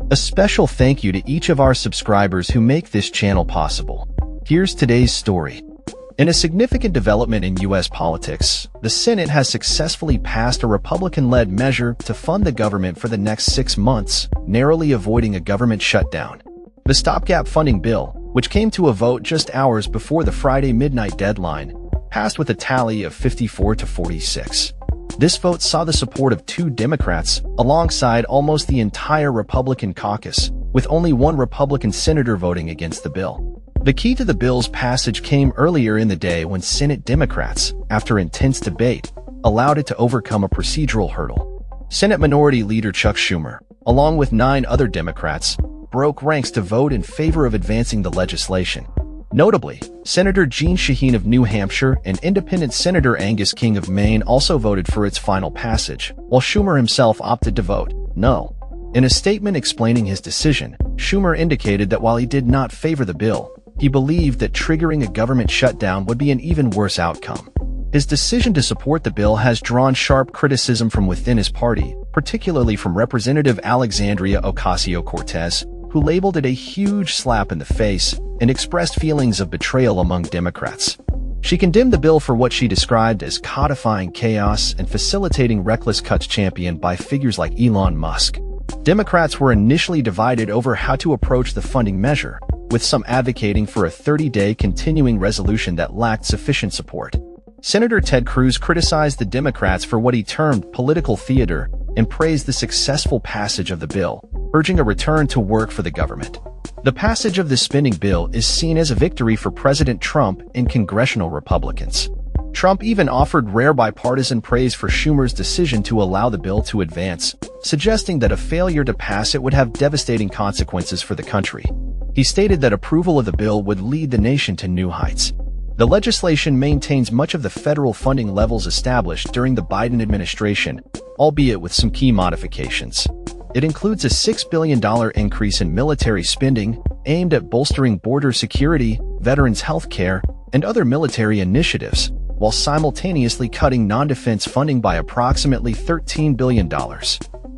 A special thank you to each of our subscribers who make this channel possible. Here's today's story. In a significant development in U.S. politics, the Senate has successfully passed a Republican-led measure to fund the government for the next 6 months, narrowly avoiding a government shutdown. The Stopgap funding bill, which came to a vote just hours before the Friday midnight deadline, passed with a tally of 54 to 46. This vote saw the support of 2 Democrats, alongside almost the entire Republican caucus, with only 1 Republican senator voting against the bill. The key to the bill's passage came earlier in the day when Senate Democrats, after intense debate, allowed it to overcome a procedural hurdle. Senate Minority Leader Chuck Schumer, along with 9 other Democrats, broke ranks to vote in favor of advancing the legislation. Notably, Senator Jeanne Shaheen of New Hampshire and Independent Senator Angus King of Maine also voted for its final passage, while Schumer himself opted to vote no. In a statement explaining his decision, Schumer indicated that while he did not favor the bill, he believed that triggering a government shutdown would be an even worse outcome. His decision to support the bill has drawn sharp criticism from within his party, particularly from Representative Alexandria Ocasio-Cortez, who labeled it a huge slap in the face and expressed feelings of betrayal among Democrats. She condemned the bill for what she described as codifying chaos and facilitating reckless cuts championed by figures like Elon Musk. Democrats were initially divided over how to approach the funding measure, with some advocating for a 30-day continuing resolution that lacked sufficient support. Senator Ted Cruz criticized the Democrats for what he termed political theater and praised the successful passage of the bill, urging a return to work for the government. The passage of the spending bill is seen as a victory for President Trump and congressional Republicans. Trump even offered rare bipartisan praise for Schumer's decision to allow the bill to advance, suggesting that a failure to pass it would have devastating consequences for the country. He stated that approval of the bill would lead the nation to new heights. The legislation maintains much of the federal funding levels established during the Biden administration, albeit with some key modifications. It includes a $6 billion increase in military spending aimed at bolstering border security, veterans' health care, and other military initiatives, while simultaneously cutting non-defense funding by approximately $13 billion.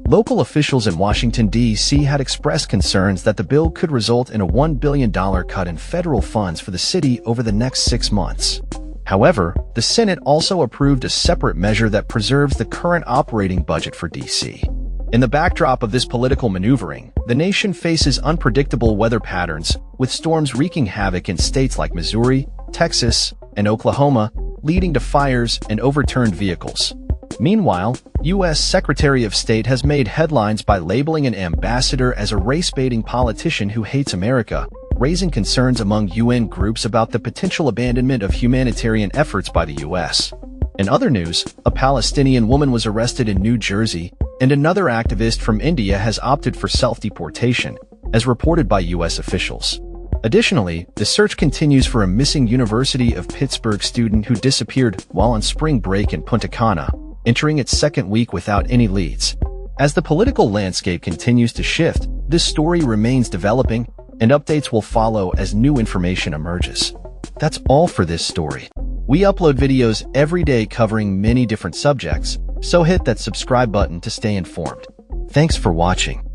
Local officials in Washington, D.C. had expressed concerns that the bill could result in a $1 billion cut in federal funds for the city over the next 6 months. However, the Senate also approved a separate measure that preserves the current operating budget for D.C. In the backdrop of this political maneuvering, the nation faces unpredictable weather patterns, with storms wreaking havoc in states like Missouri, Texas, and Oklahoma, leading to fires and overturned vehicles. Meanwhile, U.S. Secretary of State has made headlines by labeling an ambassador as a race-baiting politician who hates America, raising concerns among UN groups about the potential abandonment of humanitarian efforts by the U.S. In other news, a Palestinian woman was arrested in New Jersey, and another activist from India has opted for self-deportation, as reported by U.S. officials. Additionally, the search continues for a missing University of Pittsburgh student who disappeared while on spring break in Punta Cana, entering its 2nd week without any leads. As the political landscape continues to shift, this story remains developing, and updates will follow as new information emerges. That's all for this story. We upload videos every day covering many different subjects, so hit that subscribe button to stay informed. Thanks for watching.